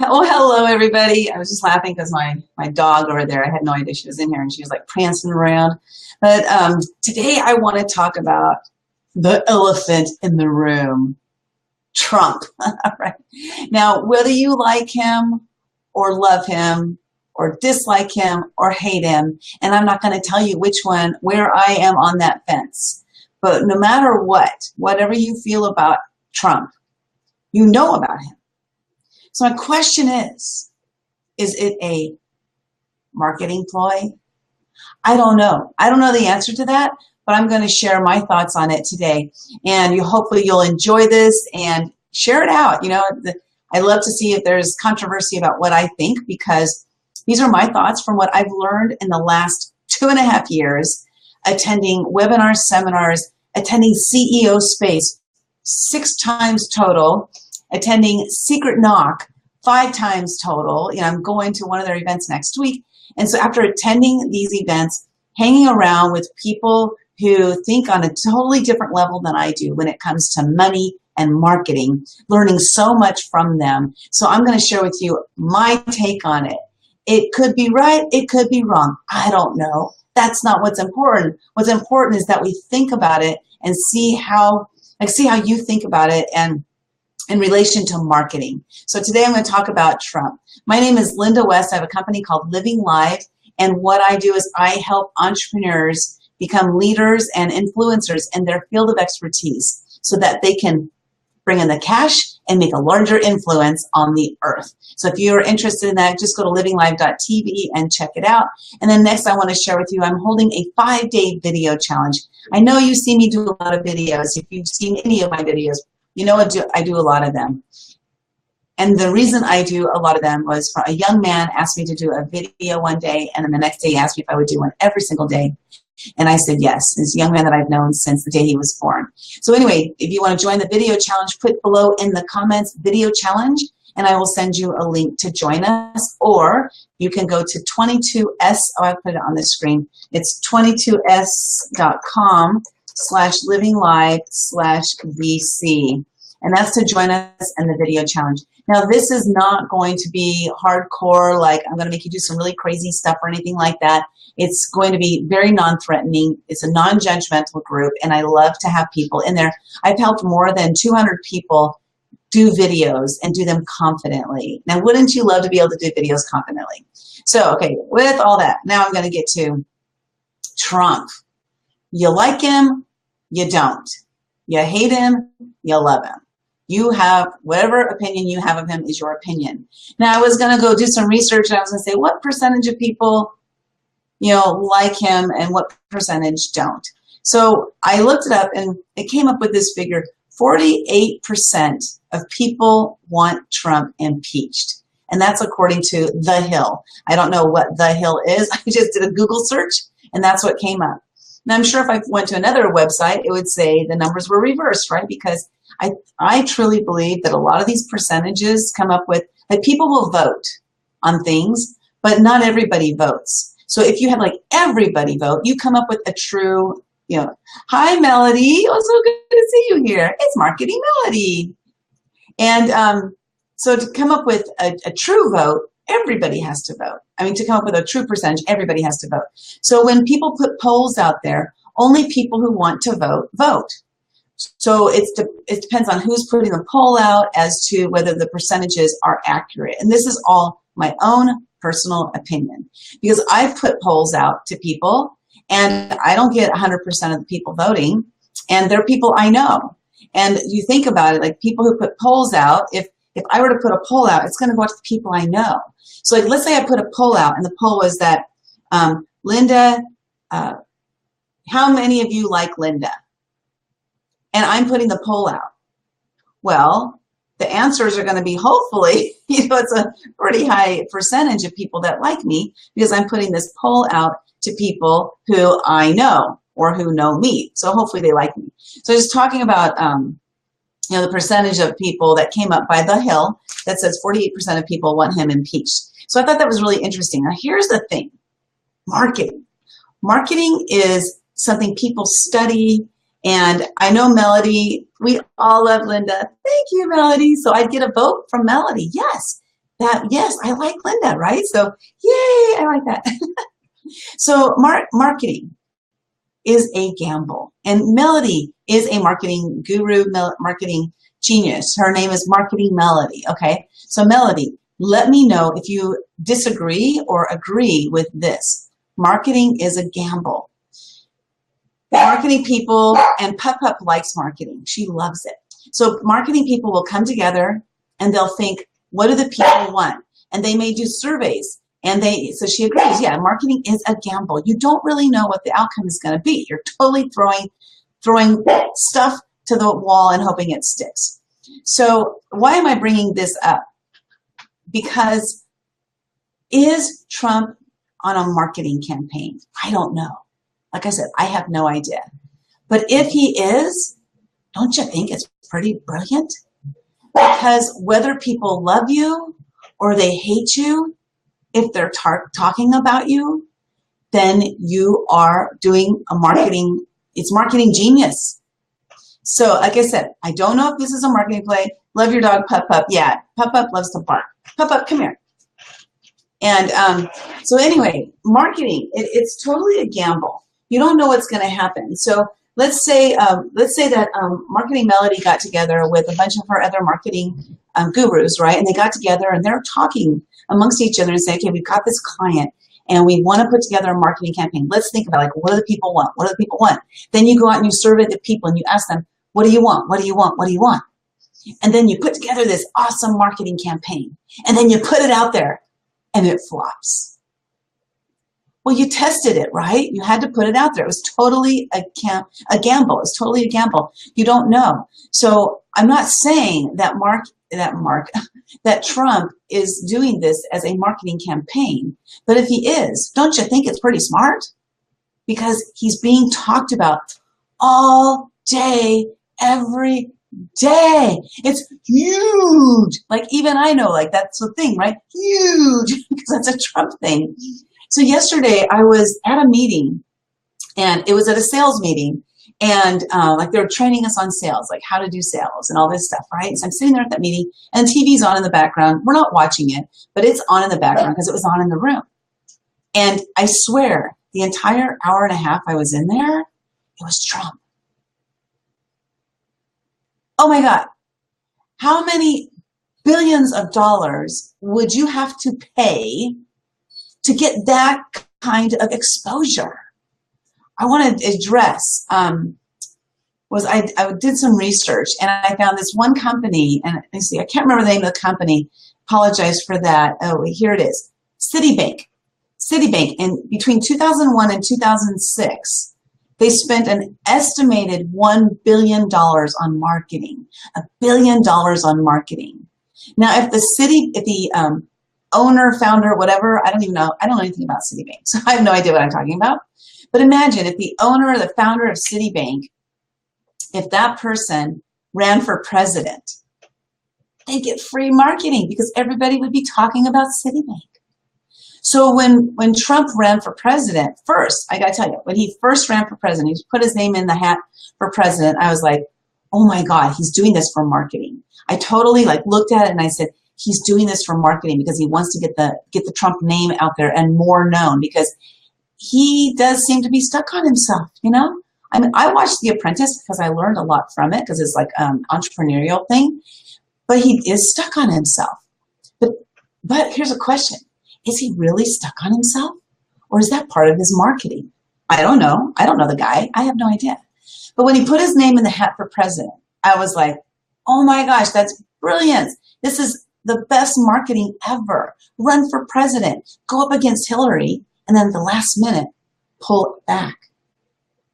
Well, hello everybody. I was just laughing because my dog over there, I had no idea she was in here and she was like prancing around. But today I want to talk about the elephant in the room, Trump. All right. Now, whether you like him or love him or dislike him or hate him, and I'm not going to tell you which one, where I am on that fence. But no matter what, whatever you feel about Trump, you know about him. So my question is it a marketing ploy? I don't know. I don't know the answer to that, but I'm going to share my thoughts on it today. And hopefully you'll enjoy this and share it out. I love to see if there's controversy about what I think, because these are my thoughts from what I've learned in the last 2.5 years, attending webinars, seminars, attending CEO Space 6 times total, attending Secret Knock 5 times total. I'm going to one of their events next week. And so after attending these events, hanging around with people who think on a totally different level than I do when it comes to money and marketing, learning so much from them. So I'm going to share with you my take on it. It could be right. It could be wrong. I don't know. That's not what's important. What's important is that we think about it and see how you think about it and in relation to marketing. So today I'm going to talk about Trump. My name is Linda West. I have a company called Living Live. And what I do is I help entrepreneurs become leaders and influencers in their field of expertise so that they can bring in the cash and make a larger influence on the earth. So if you're interested in that, just go to livinglive.tv and check it out. And then next I want to share with you, I'm holding a 5-day video challenge. I know you see me do a lot of videos. If you've seen any of my videos, you know I do a lot of them. And the reason I do a lot of them was for a young man asked me to do a video one day, and then the next day he asked me if I would do one every single day. And I said yes. It's a young man that I've known since the day he was born. So anyway, if you want to join the video challenge, put below in the comments video challenge, and I will send you a link to join us. Or you can go to 22s, I'll put it on the screen. It's 22s.com/livinglive/VC. And that's to join us in the video challenge. Now, this is not going to be hardcore, like I'm going to make you do some really crazy stuff or anything like that. It's going to be very non-threatening. It's a non-judgmental group, and I love to have people in there. I've helped more than 200 people do videos and do them confidently. Now, wouldn't you love to be able to do videos confidently? So, okay, with all that, now I'm going to get to Trump. You like him, you don't. You hate him, you love him. You have whatever opinion you have of him is your opinion. Now, I was going to go do some research, and I was going to say, what percentage of people, like him and what percentage don't? So I looked it up, and it came up with this figure. 48% of people want Trump impeached. And that's according to The Hill. I don't know what The Hill is. I just did a Google search, and that's what came up. Now, I'm sure if I went to another website, it would say the numbers were reversed, right? Because I truly believe that a lot of these percentages come up with that people will vote on things, but not everybody votes. So if you have like everybody vote, you come up with a true, hi, Melody. Oh, so good to see you here. It's Marketing Melody. And so to come up with a true vote, everybody has to vote. I mean, to come up with a true percentage, everybody has to vote. So when people put polls out there, only people who want to vote, vote. So it depends on who's putting the poll out as to whether the percentages are accurate. And this is all my own personal opinion, because I've put polls out to people and I don't get 100% of the people voting, and they're people I know. And you think about it, like people who put polls out, if I were to put a poll out, it's going to go out to the people I know. So like, let's say I put a poll out, and the poll was that, Linda, how many of you like Linda? And I'm putting the poll out. Well, the answers are going to be hopefully, it's a pretty high percentage of people that like me, because I'm putting this poll out to people who I know or who know me. So hopefully they like me. So just talking about, the percentage of people that came up by The Hill that says 48% of people want him impeached. So I thought that was really interesting. Now, here's the thing. Marketing. Marketing is something people study And I know Melody, we all love Linda. Thank you, Melody. So I'd get a vote from Melody. Yes, yes, I like Linda, right? So yay, I like that. So marketing is a gamble. And Melody is a marketing guru, marketing genius. Her name is Marketing Melody, okay? So Melody, let me know if you disagree or agree with this. Marketing is a gamble. Marketing people, and Pup likes marketing. She loves it. So marketing people will come together and they'll think, what do the people want? And they may do surveys. And so she agrees, yeah, marketing is a gamble. You don't really know what the outcome is going to be. You're totally throwing stuff to the wall and hoping it sticks. So why am I bringing this up? Because is Trump on a marketing campaign? I don't know. Like I said, I have no idea. But if he is, don't you think it's pretty brilliant? Because whether people love you or they hate you, if they're talking about you, then you are doing a marketing, it's marketing genius. So like I said, I don't know if this is a marketing play. Love your dog, Pup. Yeah, Pup loves to bark. Pup, come here. And so anyway, marketing, it's totally a gamble. You don't know what's going to happen. So let's say that Marketing Melody got together with a bunch of her other marketing gurus, right? And they got together and they're talking amongst each other and say, okay, we've got this client and we want to put together a marketing campaign. Let's think about like, what do the people want? What do the people want? Then you go out and you survey the people and you ask them, what do you want? What do you want? What do you want? And then you put together this awesome marketing campaign and then you put it out there and it flops. Well, you tested it, right? You had to put it out there. It was totally a gamble. It was totally a gamble. You don't know. So I'm not saying that that Trump is doing this as a marketing campaign. But if he is, don't you think it's pretty smart? Because he's being talked about all day, every day. It's huge. Like even I know, like that's the thing, right? Huge, because that's a Trump thing. So yesterday I was at a meeting and it was at a sales meeting and like they were training us on sales, like how to do sales and all this stuff, right? So I'm sitting there at that meeting and TV's on in the background. We're not watching it, but it's on in the background because it was on in the room. And I swear the entire hour and a half I was in there, it was Trump. Oh my God. How many billions of dollars would you have to pay to get that kind of exposure? I want to address, I did some research and I found this one company, and let me see, I can't remember the name of the company, apologize for that. Oh, here it is, Citibank. Citibank, in between 2001 and 2006, they spent an estimated $1 billion on marketing, $1 billion on marketing. Now, if the owner, founder, whatever, I don't even know. I don't know anything about Citibank, so I have no idea what I'm talking about. But imagine if the owner or the founder of Citibank, if that person ran for president, they get free marketing because everybody would be talking about Citibank. So when Trump ran for president, first, I gotta tell you, when he first ran for president, he put his name in the hat for president, I was like, oh my God, he's doing this for marketing. I totally like looked at it and I said, he's doing this for marketing because he wants to get the Trump name out there and more known, because he does seem to be stuck on himself, you know? I mean, I watched The Apprentice because I learned a lot from it because it's like an entrepreneurial thing, but he is stuck on himself. But here's a question. Is he really stuck on himself? Or is that part of his marketing? I don't know. I don't know the guy. I have no idea. But when he put his name in the hat for president, I was like, oh my gosh, that's brilliant. This is the best marketing ever. Run for president, go up against Hillary, and then at the last minute, pull back.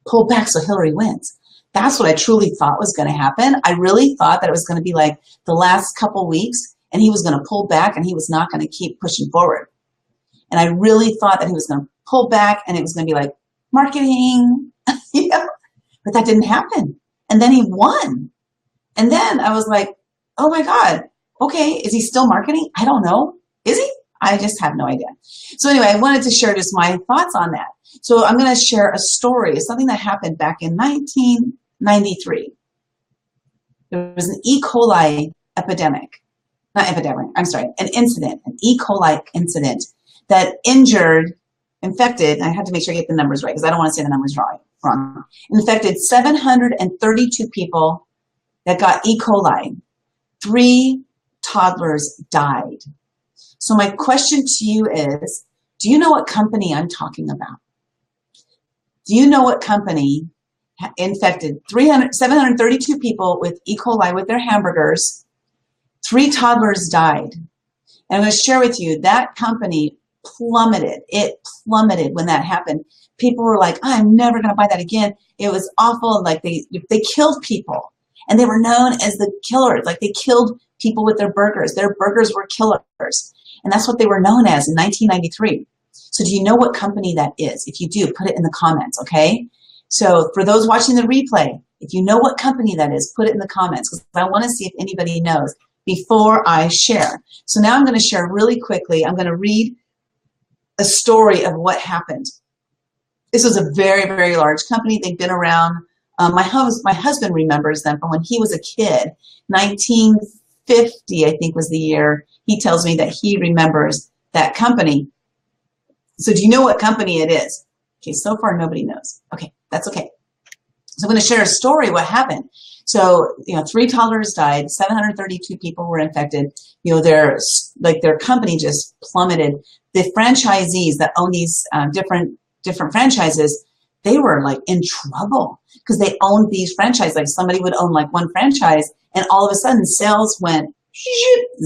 Pull back so Hillary wins. That's what I truly thought was going to happen. I really thought that it was going to be like the last couple weeks and he was going to pull back and he was not going to keep pushing forward. And I really thought that he was going to pull back and it was going to be like marketing, you know, but that didn't happen. And then he won. And then I was like, oh my God, okay, is he still marketing? I don't know. Is he? I just have no idea. So anyway, I wanted to share just my thoughts on that. So I'm going to share a story, something that happened back in 1993, there was an E. coli epidemic. Not epidemic, I'm sorry, an incident, an E. coli incident that infected, I had to make sure I get the numbers right because I don't want to say the numbers wrong, infected 732 people that got E. coli. 3 toddlers died. So my question to you is, do you know what company I'm talking about? Do you know what company infected 732 people with E. coli with their hamburgers? 3 toddlers died. And I'm going to share with you, that company plummeted. It plummeted when that happened. People were like, I'm never going to buy that again. It was awful. Like they killed people. And they were known as the killers. Like they killed people with their burgers. Their burgers were killers. And that's what they were known as in 1993. So do you know what company that is? If you do, put it in the comments, okay? So for those watching the replay, if you know what company that is, put it in the comments because I want to see if anybody knows before I share. So now I'm going to share really quickly. I'm going to read a story of what happened. This was a very, very large company. They've been around. My husband remembers them from when he was a kid. 1950, I think, was the year. He tells me that he remembers that company. So do you know what company it is? Okay, so far nobody knows. Okay, that's okay. So I'm going to share a story what happened. So, 3 toddlers died, 732 people were infected. Their company just plummeted. The franchisees that own these different franchises, they were like in trouble because they owned these franchises. Like somebody would own like one franchise and all of a sudden sales went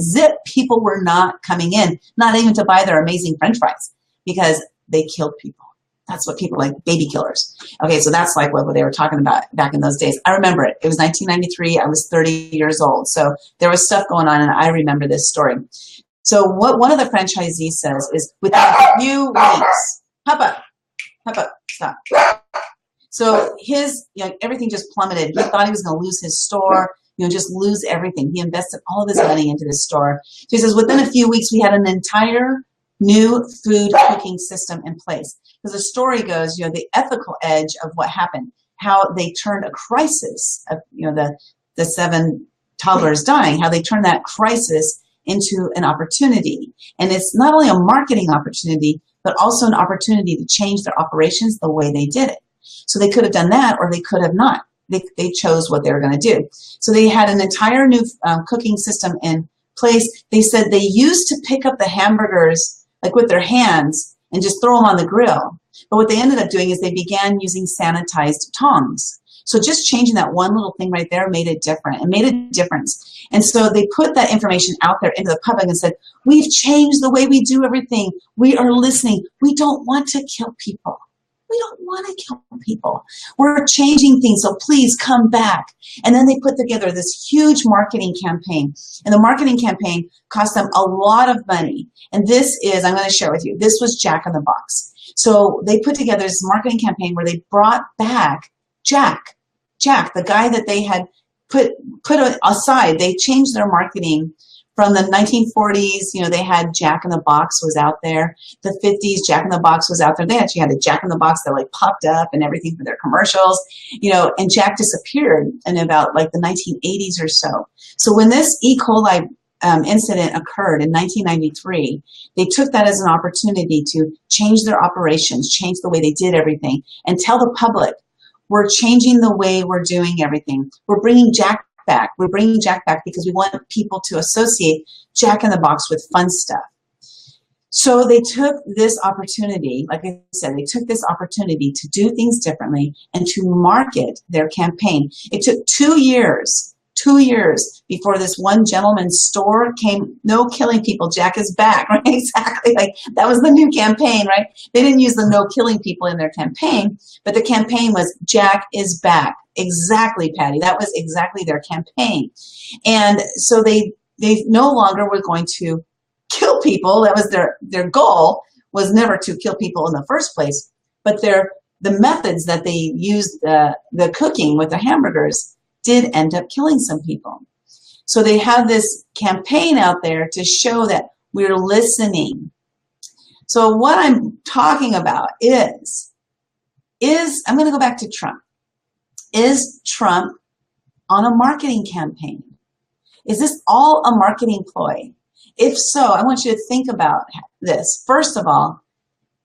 zip. People were not coming in, not even to buy their amazing French fries because they killed people. That's what people like, baby killers. Okay, so that's like what they were talking about back in those days. I remember it. It was 1993. I was 30 years old. So there was stuff going on, and I remember this story. So what one of the franchisees says is, within a few weeks, Papa, stop. So his, everything just plummeted. He thought he was going to lose his store, just lose everything. He invested all of his money into this store. So he says, within a few weeks, we had an entire new food cooking system in place. Because the story goes, the ethical edge of what happened, how they turned a crisis of, the 7 toddlers dying, how they turned that crisis into an opportunity. And it's not only a marketing opportunity, but also an opportunity to change their operations the way they did it. So they could have done that or they could have not. They chose what they were going to do. So they had an entire new cooking system in place. They said they used to pick up the hamburgers like with their hands and just throw them on the grill. But what they ended up doing is they began using sanitized tongs. So just changing that one little thing right there made it different. It made a difference. And so they put that information out there into the public and said, we've changed the way we do everything. We are listening. We don't want to kill people. We don't want to kill people. We're changing things, so please come back. And then they put together this huge marketing campaign. And the marketing campaign cost them a lot of money. And this is, I'm going to share with you, this was Jack in the Box. So they put together this marketing campaign where they brought back Jack, the guy that they had put aside. They changed their marketing from the 1940s. They had Jack in the Box was out there. The 50s, Jack in the Box was out there. They actually had a Jack in the Box that like popped up and everything for their commercials, and Jack disappeared in about like the 1980s or so. So when this E. coli incident occurred in 1993, they took that as an opportunity to change their operations, change the way they did everything, and tell the public, we're changing the way we're doing everything. We're bringing Jack back. We're bringing Jack back because we want people to associate Jack in the Box with fun stuff. So they took this opportunity, like I said, they took this opportunity to do things differently and to market their campaign. It took 2 years before this one gentleman's store came, no killing people, Jack is back, right? Exactly, like that was the new campaign, right? They didn't use the no killing people in their campaign, but the campaign was Jack is back. Exactly, Patty, that was exactly their campaign. And so they no longer were going to kill people. That was their goal, was never to kill people in the first place, but the methods that they used, the cooking with the hamburgers, did end up killing some people. So they have this campaign out there to show that we're listening. So what I'm talking about is I'm going to go back to Trump. Is Trump on a marketing campaign? Is this all a marketing ploy? If so, I want you to think about this. First of all,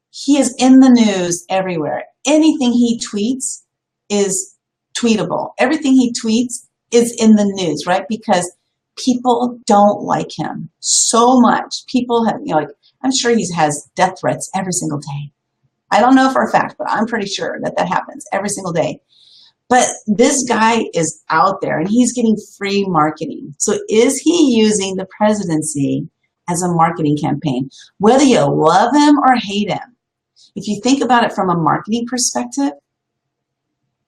he is in the news everywhere. Anything he tweets is tweetable. Everything he tweets is in the news, right? Because people don't like him so much. People have, like, I'm sure he has death threats every single day. I don't know for a fact, but I'm pretty sure that that happens every single day. But this guy is out there and he's getting free marketing. So is he using the presidency as a marketing campaign? Whether you love him or hate him, if you think about it from a marketing perspective,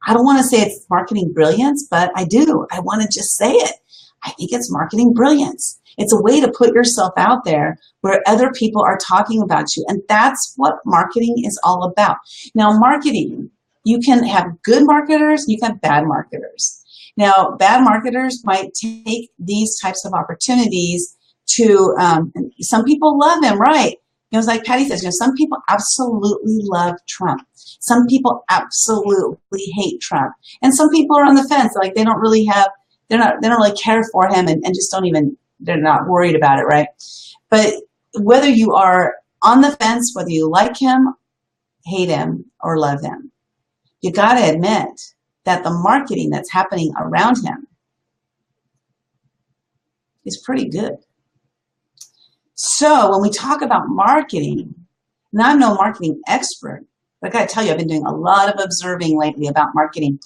I don't want to say it's marketing brilliance, but I do. I want to just say it. I think it's marketing brilliance. It's a way to put yourself out there where other people are talking about you. And that's what marketing is all about. Now, marketing, you can have good marketers, you can have bad marketers. Now, bad marketers might take these types of opportunities to, some people love him, right? It's like Patty says, some people absolutely love Trump. Some people absolutely hate Trump. And some people are on the fence, like they don't really have, they don't really care for him and just don't even, they're not worried about it, right? But whether you are on the fence, whether you like him, hate him, or love him, you got to admit that the marketing that's happening around him is pretty good. So when we talk about marketing, and I'm no marketing expert, but I got to tell you, I've been doing a lot of observing lately about marketing.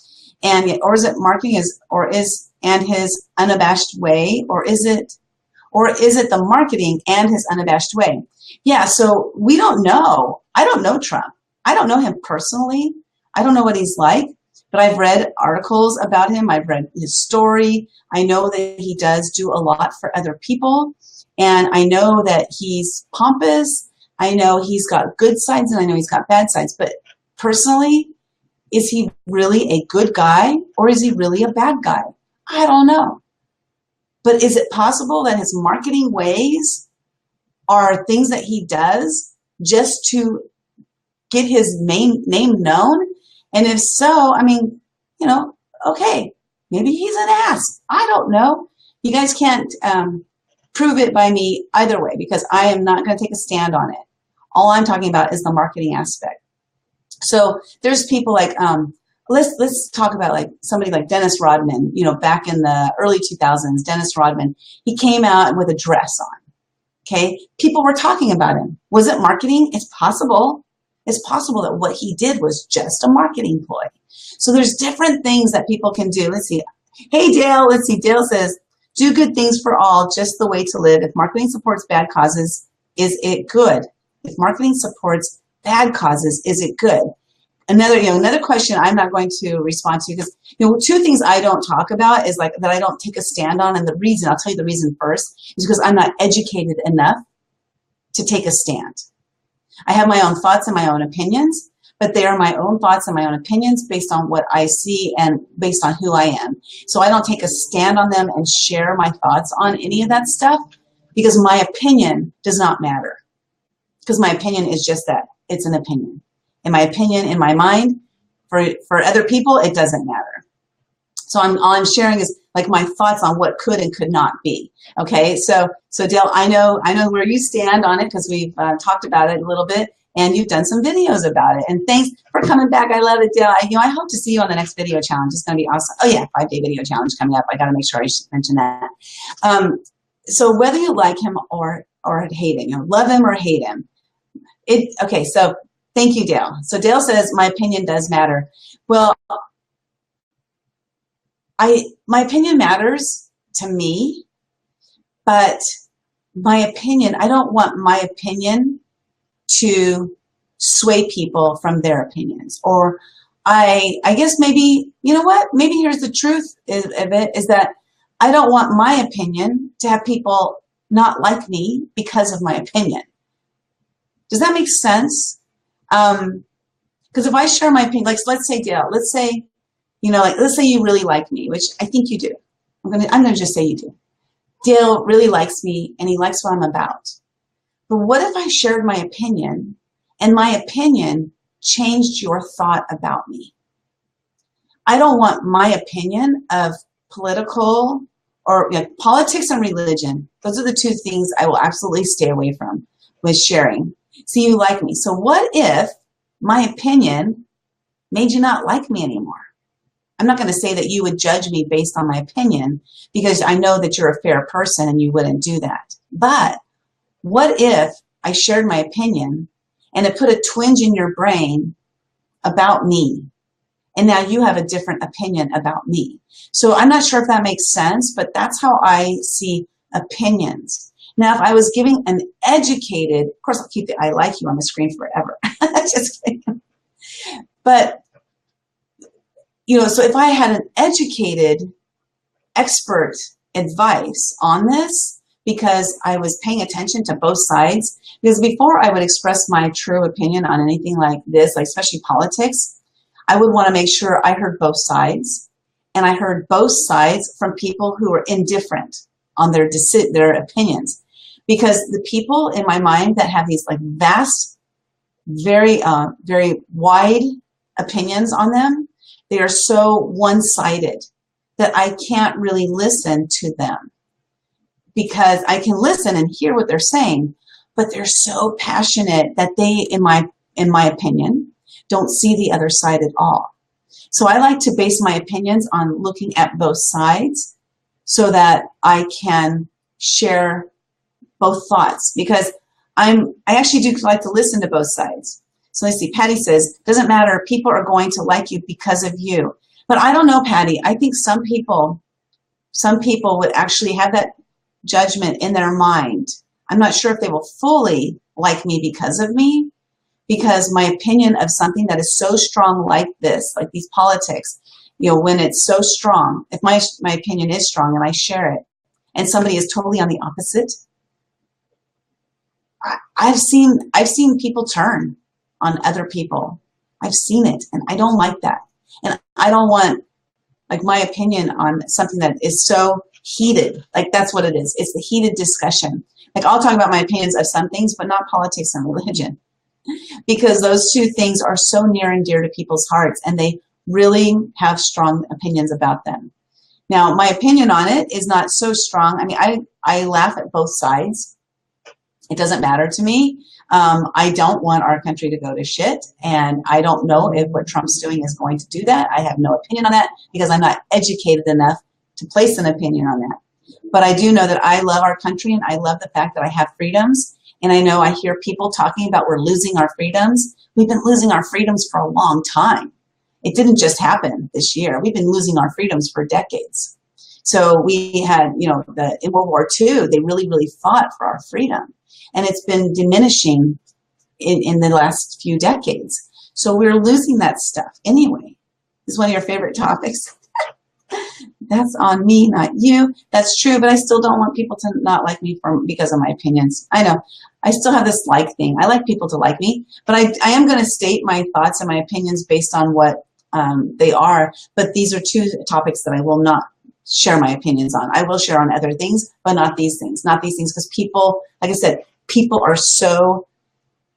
And or is it marketing and his unabashed way, or is it the marketing and his unabashed way? Yeah, so we don't know. I don't know Trump. I don't know him personally. I don't know what he's like, but I've read articles about him. I've read his story. I know that he does do a lot for other people. And I know that he's pompous. I know he's got good sides and I know he's got bad sides. But personally, is he really a good guy or is he really a bad guy? I don't know. But is it possible that his marketing ways are things that he does just to get his name known? And if so, I mean, okay, maybe he's an ass. I don't know. You guys can't prove it by me either way because I am not going to take a stand on it. All I'm talking about is the marketing aspect. So there's people like, let's talk about like somebody like Dennis Rodman, back in the early 2000s, Dennis Rodman, he came out with a dress on. Okay. People were talking about him. Was it marketing? It's possible. It's possible that what he did was just a marketing ploy. So there's different things that people can do. Let's see. Hey, Dale, let's see. Dale says, do good things for all, just the way to live. If marketing supports bad causes, is it good? If marketing supports bad causes, is it good? Another question I'm not going to respond to because, two things I don't talk about is like that I don't take a stand on. And the reason, I'll tell you the reason first, is because I'm not educated enough to take a stand. I have my own thoughts and my own opinions, but they are my own thoughts and my own opinions based on what I see and based on who I am. So I don't take a stand on them and share my thoughts on any of that stuff because my opinion does not matter. Because my opinion is just that. It's an opinion. In my opinion, in my mind, for other people, it doesn't matter. So all I'm sharing is like my thoughts on what could and could not be. Okay, so Dale, I know where you stand on it because we've talked about it a little bit, and you've done some videos about it. And thanks for coming back. I love it, Dale. I hope to see you on the next video challenge. It's going to be awesome. Oh yeah, 5-day video challenge coming up. I got to make sure I should mention that. So whether you like him or hate him, love him or hate him, okay. So thank you, Dale. So Dale says my opinion does matter. Well, my opinion matters to me, but my opinion, I don't want my opinion to sway people from their opinions. Or I guess maybe, you know what? Maybe here's the truth of it is that I don't want my opinion to have people not like me because of my opinion. Does that make sense? Because if I share my opinion, like let's say Dale, let's say you really like me, which I think you do. I'm gonna just say you do. Dale really likes me and he likes what I'm about. But what if I shared my opinion and my opinion changed your thought about me? I don't want my opinion of political or politics and religion. Those are the two things I will absolutely stay away from with sharing. So you like me. So what if my opinion made you not like me anymore? I'm not going to say that you would judge me based on my opinion, because I know that you're a fair person and you wouldn't do that. But what if I shared my opinion and it put a twinge in your brain about me, and now you have a different opinion about me? So I'm not sure if that makes sense, but that's how I see opinions. Now, if I was giving an educated, of course, I'll keep the I like you on the screen forever. Just kidding. But, so if I had an educated expert advice on this, because I was paying attention to both sides, because before I would express my true opinion on anything like this, like especially politics, I would want to make sure I heard both sides, and I heard both sides from people who were indifferent on their opinions. Because the people in my mind that have these like vast, very, very wide opinions on them, they are so one-sided that I can't really listen to them, because I can listen and hear what they're saying, but they're so passionate that they, in my opinion, don't see the other side at all. So I like to base my opinions on looking at both sides so that I can share both thoughts, because I actually do like to listen to both sides. So let's see, Patty says, doesn't matter, people are going to like you because of you. But I don't know, Patty. I think some people would actually have that judgment in their mind. I'm not sure if they will fully like me because of me, because my opinion of something that is so strong like this, like these politics, when it's so strong, if my opinion is strong and I share it, and somebody is totally on the opposite, I've seen people turn on other people. I've seen it, and I don't like that. And I don't want like my opinion on something that is so heated. Like that's what it is. It's the heated discussion. Like I'll talk about my opinions of some things, but not politics and religion, because those two things are so near and dear to people's hearts, and they really have strong opinions about them. Now, my opinion on it is not so strong. I mean, I laugh at both sides. It doesn't matter to me. I don't want our country to go to shit, and I don't know if what Trump's doing is going to do that. I have no opinion on that because I'm not educated enough to place an opinion on that. But I do know that I love our country, and I love the fact that I have freedoms. And I know I hear people talking about we're losing our freedoms. We've been losing our freedoms for a long time. It didn't just happen this year. We've been losing our freedoms for decades. So we had, in World War II, they really, really fought for our freedom. And it's been diminishing in the last few decades. So we're losing that stuff anyway. This is one of your favorite topics. That's on me, not you. That's true, but I still don't want people to not like me because of my opinions. I know. I still have this like thing. I like people to like me, but I am going to state my thoughts and my opinions based on what they are. But these are two topics that I will not share my opinions on. I will share on other things, but not these things. Not these things, because people, like I said, people are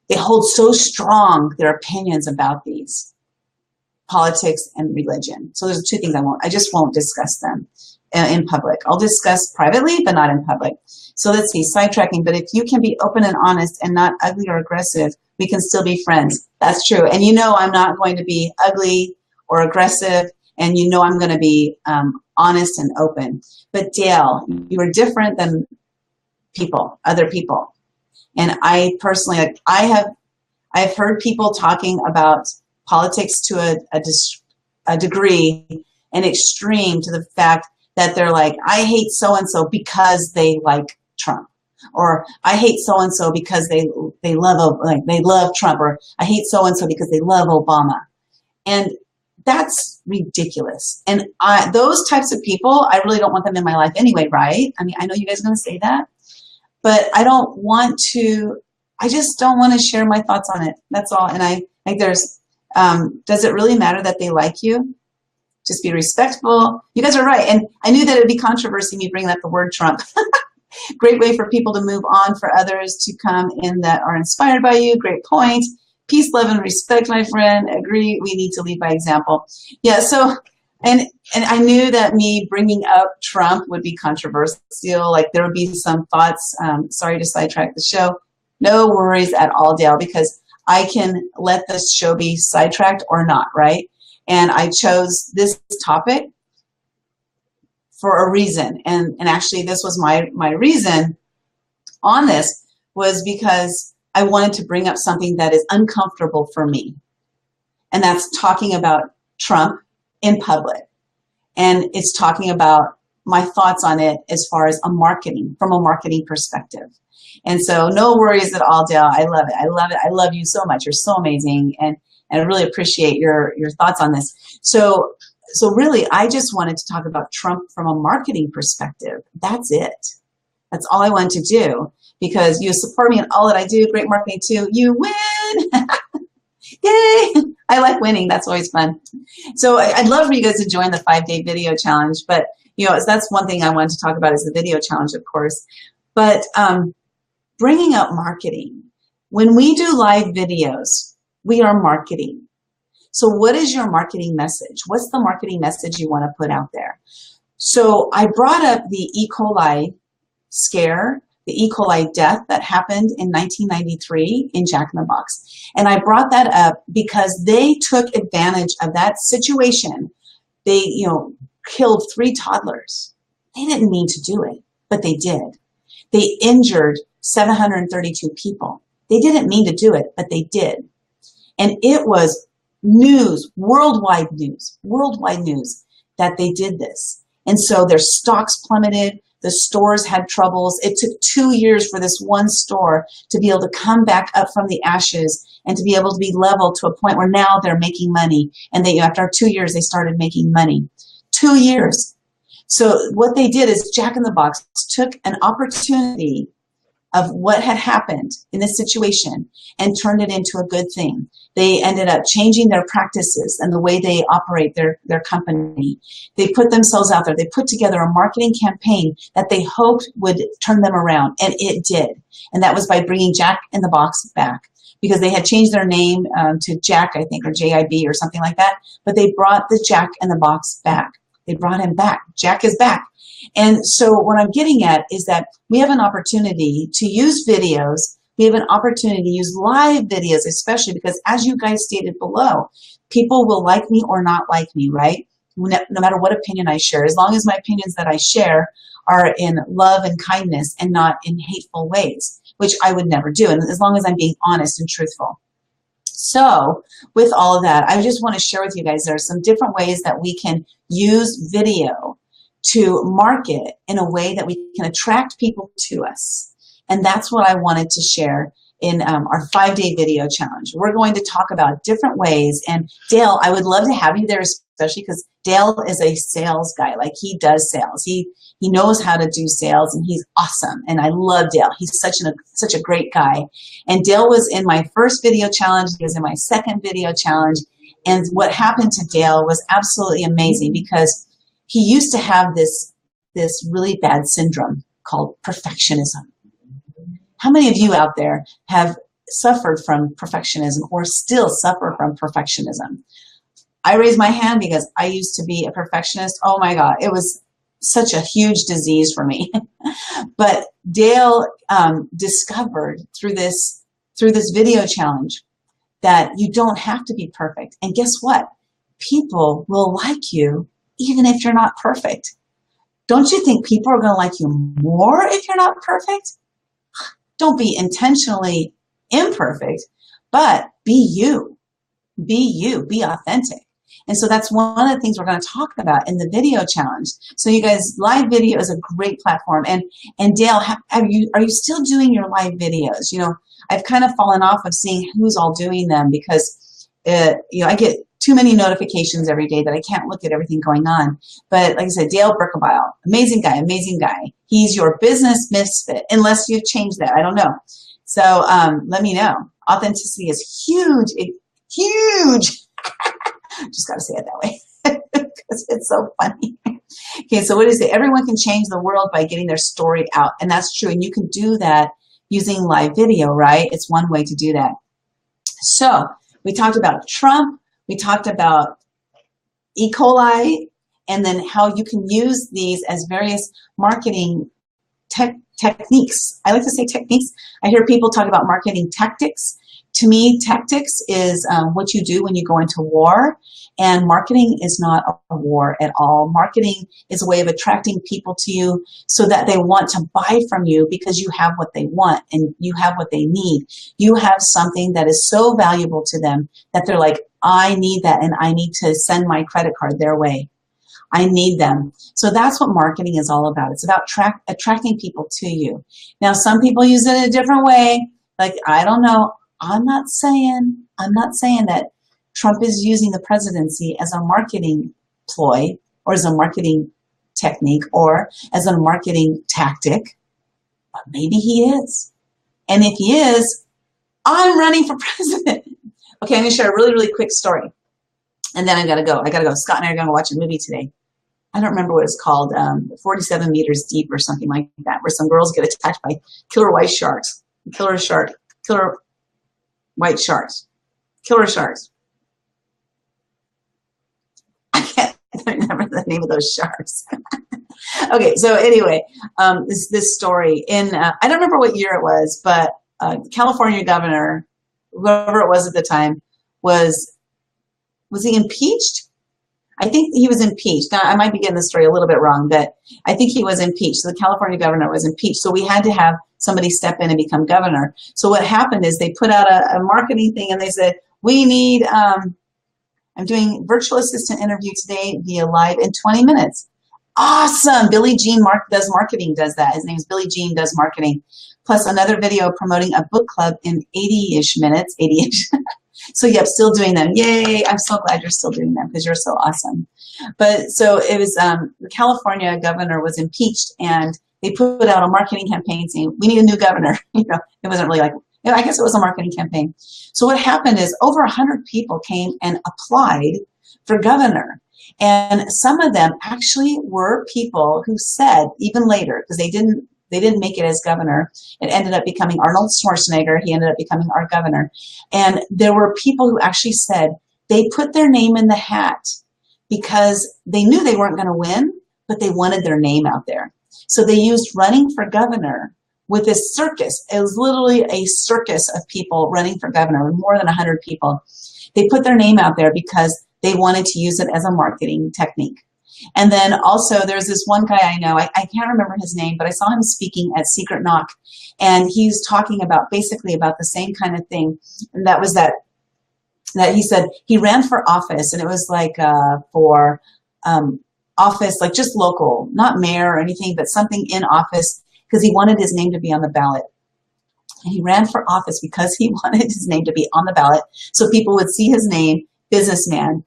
they hold so strong their opinions about these. Politics and religion. So there's two things I just won't discuss them in public. I'll discuss privately, but not in public. So let's see, sidetracking. But if you can be open and honest and not ugly or aggressive, we can still be friends. That's true. And I'm not going to be ugly or aggressive, and I'm going to be honest and open. But Dale, you are different than other people. And I personally, I've heard people talking about politics to a degree, an extreme, to the fact that they're like, I hate so-and-so because they like Trump, or I hate so-and-so because they love Trump, or I hate so-and-so because they love Obama. And that's ridiculous. And those types of people, I really don't want them in my life anyway, right? I mean, I know you guys are going to say that, but I just don't want to share my thoughts on it. That's all. And does it really matter that they like you? Just be respectful. You guys are right. And I knew that it would be controversy, me bringing up the word Trump. Great way for people to move on, for others to come in that are inspired by you. Great point. Peace, love, and respect, my friend. Agree. We need to lead by example. Yeah. So And I knew that me bringing up Trump would be controversial. Like there would be some thoughts. Sorry to sidetrack the show. No worries at all, Dale, because I can let this show be sidetracked or not, right? And I chose this topic for a reason. And actually this was my reason on this was because I wanted to bring up something that is uncomfortable for me. And that's talking about Trump in public. And it's talking about my thoughts on it as far as from a marketing perspective. And so no worries at all, Dale. I love it. I love it. I love you so much. You're so amazing. And I really appreciate your thoughts on this. So really, I just wanted to talk about Trump from a marketing perspective. That's it. That's all I wanted to do, because you support me in all that I do. Great marketing too. You win. Yay. I like winning. That's always fun. So I'd love for you guys to join the 5-day video challenge. But, that's one thing I wanted to talk about is the video challenge, of course. But bringing up marketing. When we do live videos, we are marketing. So what is your marketing message? What's the marketing message you want to put out there? So I brought up the E. coli scare, the E. coli death that happened in 1993 in Jack in the Box. And I brought that up because they took advantage of that situation. They, killed 3 toddlers. They didn't mean to do it, but they did. They injured 732 people. They didn't mean to do it, but they did. And it was news, worldwide news that they did this. And so their stocks plummeted. The stores had troubles. It took 2 years for this one store to be able to come back up from the ashes and to be able to be leveled to a point where now they're making money. And after 2 years, they started making money. 2 years. So what they did is Jack in the Box took an opportunity of what had happened in this situation and turned it into a good thing. They ended up changing their practices and the way they operate their company. They put themselves out there. They put together a marketing campaign that they hoped would turn them around, and it did. And that was by bringing Jack in the Box back, because they had changed their name to Jack, I think, or JIB or something like that. But they brought the Jack in the Box back. They brought him back. Jack is back. And so what I'm getting at is that we have an opportunity to use videos. We have an opportunity to use live videos, especially because, as you guys stated below, people will like me or not like me, right? No matter what opinion I share, as long as my opinions that I share are in love and kindness and not in hateful ways, which I would never do, and as long as I'm being honest and truthful. So with all of that, I just want to share with you guys, there are some different ways that we can use video to market in a way that we can attract people to us. And that's what I wanted to share in our 5-day video challenge. We're going to talk about different ways. And Dale, I would love to have you there, especially because Dale is a sales guy. Like, he does sales. He knows how to do sales, and he's awesome. And I love Dale. He's such a great guy. And Dale was in my first video challenge. He was in my second video challenge. And what happened to Dale was absolutely amazing, because he used to have this really bad syndrome called perfectionism. How many of you out there have suffered from perfectionism or still suffer from perfectionism? I raise my hand because I used to be a perfectionist. Oh my God, it was such a huge disease for me. But Dale discovered through this video challenge that you don't have to be perfect. And guess what? People will like you even if you're not perfect. Don't you think people are going to like you more if you're not perfect? Don't be intentionally imperfect, but be you. Be you. Be authentic. And so that's one of the things we're going to talk about in the video challenge. So you guys, live video is a great platform. And Dale, are you still doing your live videos? I've kind of fallen off of seeing who's all doing them, because I get too many notifications every day that I can't look at everything going on. But like I said, Dale Brickabile, amazing guy, amazing guy. He's your business misfit, unless you've changed that. I don't know. So let me know. Authenticity is huge, huge. Just got to say it that way because it's so funny. Okay, so what is it? Everyone can change the world by getting their story out. And that's true. And you can do that using live video, right? It's one way to do that. So we talked about Trump. We talked about E. coli and then how you can use these as various marketing techniques. I like to say techniques. I hear people talk about marketing tactics. To me, tactics is what you do when you go into war, and marketing is not a war at all. Marketing is a way of attracting people to you so that they want to buy from you because you have what they want and you have what they need. You have something that is so valuable to them that they're like, I need that, and I need to send my credit card their way. I need them. So that's what marketing is all about. It's about attracting people to you. Now, some people use it a different way. Like, I don't know. I'm not saying that Trump is using the presidency as a marketing ploy or as a marketing technique or as a marketing tactic, but maybe he is. And if he is, I'm running for president. Okay, I'm going to share a really, really quick story. And then I got to go. Scott and I are going to watch a movie today. I don't remember what it's called, 47 Meters Deep or something like that, where some girls get attacked by killer white sharks. Killer white sharks. Killer sharks. I can't remember the name of those sharks. Okay, so anyway, this story in, I don't remember what year it was, but California governor, whoever it was at the time, was he impeached? I think he was impeached. Now, I might be getting the story a little bit wrong, but I think he was impeached. So the California governor was impeached. So we had to have somebody step in and become governor. So what happened is they put out a marketing thing and they said, we need, I'm doing virtual assistant interview today via live in 20 minutes. Awesome. Billie Jean does marketing, does that. His name is Billie Jean, does marketing. Plus another video promoting a book club in 80-ish minutes, 80-ish. So yep, still doing them. Yay. I'm so glad you're still doing them because you're so awesome. But so it was, the California governor was impeached and they put out a marketing campaign saying, we need a new governor. You know, it wasn't really like, I guess it was a marketing campaign. So what happened is over 100 people came and applied for governor. And some of them actually were people who said, even later, because they didn't make it as governor. It ended up becoming Arnold Schwarzenegger. He ended up becoming our governor. And there were people who actually said they put their name in the hat because they knew they weren't going to win, but they wanted their name out there. So they used running for governor with this circus. It was literally a circus of people running for governor, more than 100 people. They put their name out there because they wanted to use it as a marketing technique. And then also there's this one guy I know, I can't remember his name, but I saw him speaking at Secret Knock, and he's talking about basically about the same kind of thing. And that was that he said he ran for office, and it was like for office, like just local, not mayor or anything, but something in office because he wanted his name to be on the ballot. And he ran for office because he wanted his name to be on the ballot so people would see his name, businessman.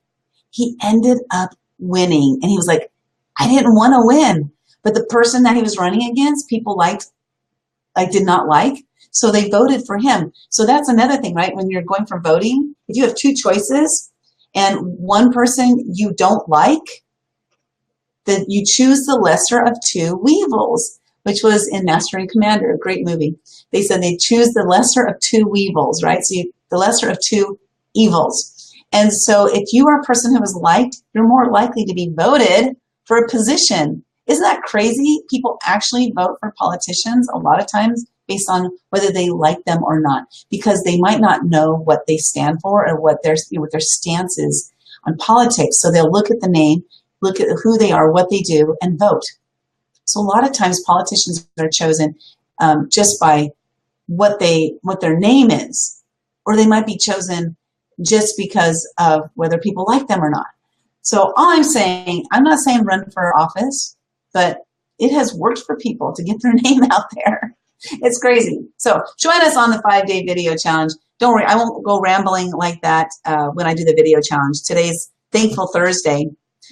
He ended up winning. And he was like, I didn't want to win. But the person that he was running against, people did not like. So they voted for him. So that's another thing, right? When you're going for voting, if you have two choices and one person you don't like, then you choose the lesser of two weevils, which was in Master and Commander, a great movie. They said they choose the lesser of two weevils, right? So the lesser of two evils. And so if you are a person who is liked, you're more likely to be voted for a position. Isn't that crazy? People actually vote for politicians a lot of times based on whether they like them or not, because they might not know what they stand for or what their stance is on politics. So they'll look at the name, look at who they are, what they do, and vote. So a lot of times politicians are chosen just by what their name is, or they might be chosen just because of whether people like them or not. So all I'm saying, I'm not saying run for office, but it has worked for people to get their name out there. It's crazy. So join us on the 5-day video challenge. Don't worry, I won't go rambling like that when I do the video challenge. Today's Thankful Thursday.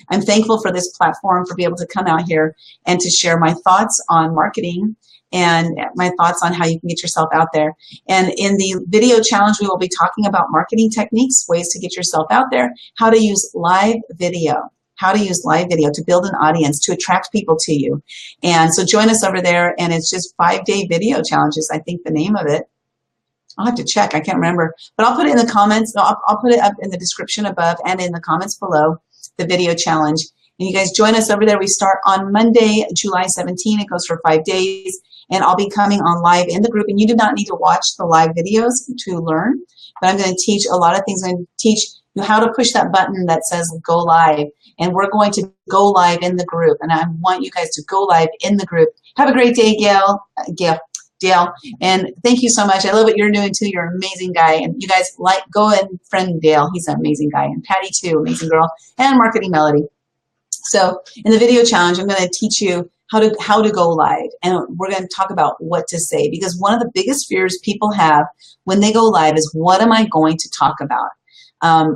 I'm thankful for this platform, for being able to come out here and to share my thoughts on marketing and my thoughts on how you can get yourself out there. And in the video challenge, we will be talking about marketing techniques, ways to get yourself out there, how to use live video, to build an audience, to attract people to you. And so join us over there, and it's just 5-day video challenges, I think the name of it. I'll have to check, I can't remember, but I'll put it in the comments. I'll put it up in the description above and in the comments below, the video challenge. And you guys join us over there. We start on Monday, July 17. It goes for 5 days. And I'll be coming on live in the group. And you do not need to watch the live videos to learn. But I'm going to teach a lot of things. I'm going to teach you how to push that button that says go live. And we're going to go live in the group. And I want you guys to go live in the group. Have a great day, Dale. And thank you so much. I love what you're doing too. You're an amazing guy. And you guys go and friend Dale. He's an amazing guy. And Patty too, amazing girl. And Marketing Melody. So in the video challenge, I'm going to teach you how to go live. And we're going to talk about what to say. Because one of the biggest fears people have when they go live is, what am I going to talk about?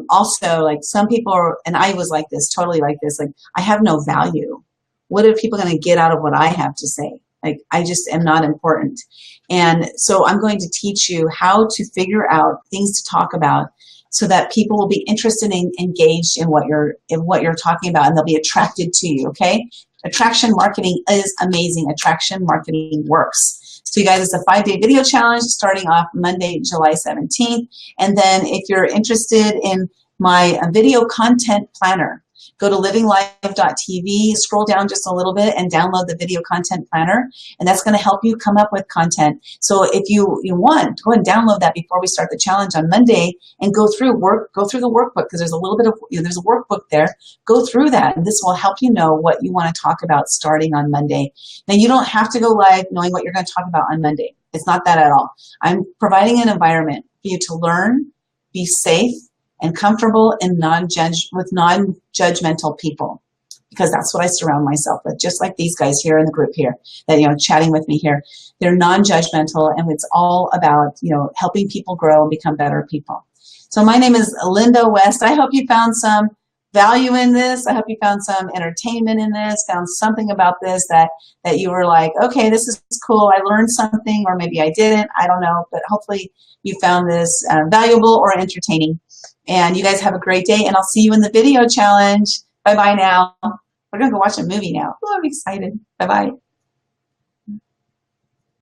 Also, like some people are, and I was like this, totally like this, like I have no value. What are people going to get out of what I have to say? Like I just am not important. And so I'm going to teach you how to figure out things to talk about so that people will be interested and engaged in what you're talking about, and they'll be attracted to you, okay? Attraction marketing is amazing. Attraction marketing works. So you guys, it's a 5-day video challenge starting off Monday, July 17th. And then if you're interested in my video content planner, go to livinglife.tv, scroll down just a little bit and download the video content planner. And that's going to help you come up with content. So if you want, go ahead and download that before we start the challenge on Monday and go through the workbook, because there's a little bit of, there's a workbook there. Go through that, and this will help you know what you want to talk about starting on Monday. Now, you don't have to go live knowing what you're going to talk about on Monday. It's not that at all. I'm providing an environment for you to learn, be safe, and comfortable and with non-judgmental people, because that's what I surround myself with, just like these guys here in the group here that, chatting with me here. They're non-judgmental, and it's all about, helping people grow and become better people. So my name is Linda West. I hope you found some value in this. I hope you found some entertainment in this, found something about this that you were like, okay, this is cool. I learned something, or maybe I didn't. I don't know, but hopefully you found this valuable or entertaining. And you guys have a great day, and I'll see you in the video challenge. Bye-bye now. We're going to go watch a movie now. Oh, I'm excited. Bye-bye.